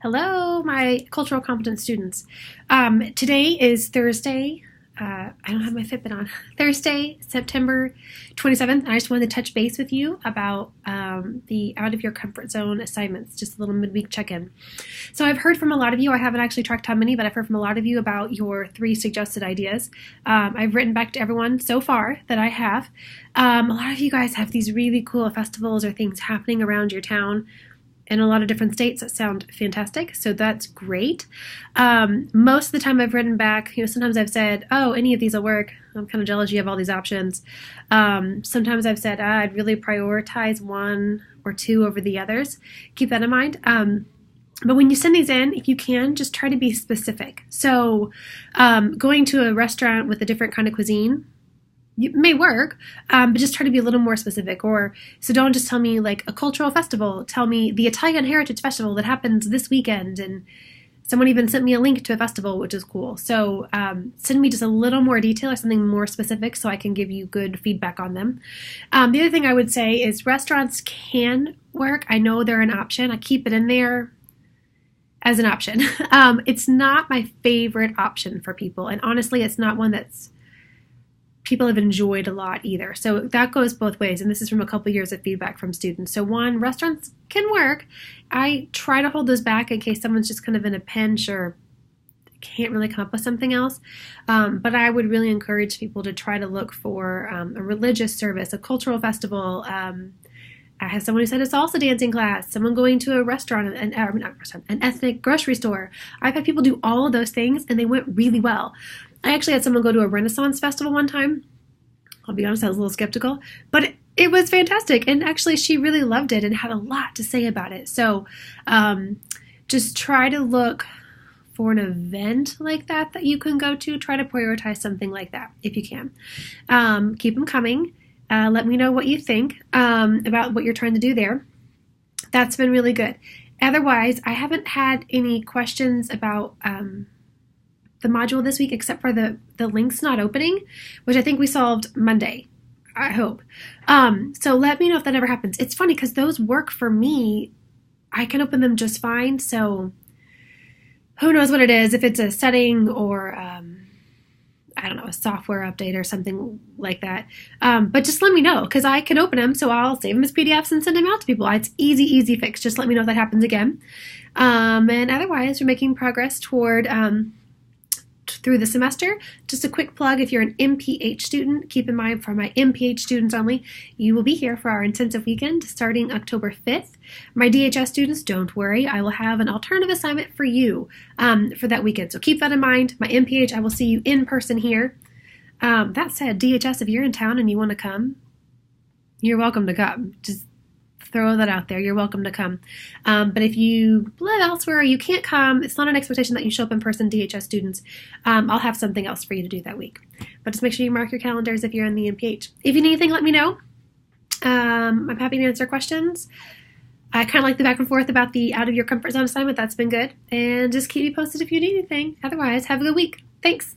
Hello, my cultural competence students. Today is Thursday. I don't have my Fitbit on. Thursday, September 27th. I just wanted to touch base with you about the out of your comfort zone assignments, just a little midweek check-in. So I've heard from a lot of you. I haven't actually tracked how many, but I've heard from a lot of you about your 3 suggested ideas. I've written back to everyone so far that I have. A lot of you guys have these really cool festivals or things happening around your town in a lot of different states that sound fantastic, so that's great. Most of the time I've written back, sometimes I've said, oh, any of these will work. I'm kind of jealous you have all these options. Sometimes I've said, I'd really prioritize 1 or 2 over the others. Keep that in mind. But when you send these in, if you can, just try to be specific. So going to a restaurant with a different kind of cuisine, it may work, but just try to be a little more specific. So don't just tell me like a cultural festival. Tell me the Italian Heritage Festival that happens this weekend. And someone even sent me a link to a festival, which is cool. So send me just a little more detail or something more specific so I can give you good feedback on them. The other thing I would say is restaurants can work. I know they're an option. I keep it in there as an option. It's not my favorite option for people. And honestly, it's not one that's people have enjoyed a lot either. So that goes both ways. And this is from a couple years of feedback from students. So 1, restaurants can work. I try to hold those back in case someone's just kind of in a pinch or can't really come up with something else. But I would really encourage people to try to look for a religious service, a cultural festival. I have someone who said a salsa dancing class, someone going to a restaurant, an ethnic grocery store. I've had people do all of those things and they went really well. I actually had someone go to a Renaissance festival one time. I'll be honest, I was a little skeptical, but it was fantastic. And actually she really loved it and had a lot to say about it. So just try to look for an event like that you can go to. Try to prioritize something like that if you can. Keep them coming. Let me know what you think about what you're trying to do there. That's been really good. Otherwise, I haven't had any questions about the module this week except for the links not opening, which I think we solved Monday, I hope. So let me know if that ever happens. It's funny because those work for me. I can open them just fine. So who knows what it is, if it's a setting or I don't know, a software update or something like that. But just let me know because I can open them, so I'll save them as PDFs and send them out to people. It's easy fix. Just let me know if that happens again. And otherwise, we're making progress toward through the semester. Just a quick plug, if you're an MPH student, keep in mind for my MPH students only, you will be here for our intensive weekend starting October 5th. My DHS students, don't worry, I will have an alternative assignment for you for that weekend. So keep that in mind. My MPH, I will see you in person here. That said, DHS, if you're in town and you want to come, you're welcome to come. Just throw that out there. You're welcome to come. But if you live elsewhere or you can't come, it's not an expectation that you show up in person, DHS students. I'll have something else for you to do that week. But just make sure you mark your calendars if you're in the MPH. If you need anything, let me know. I'm happy to answer questions. I kind of like the back and forth about the out of your comfort zone assignment. That's been good. And just keep me posted if you need anything. Otherwise, have a good week. Thanks.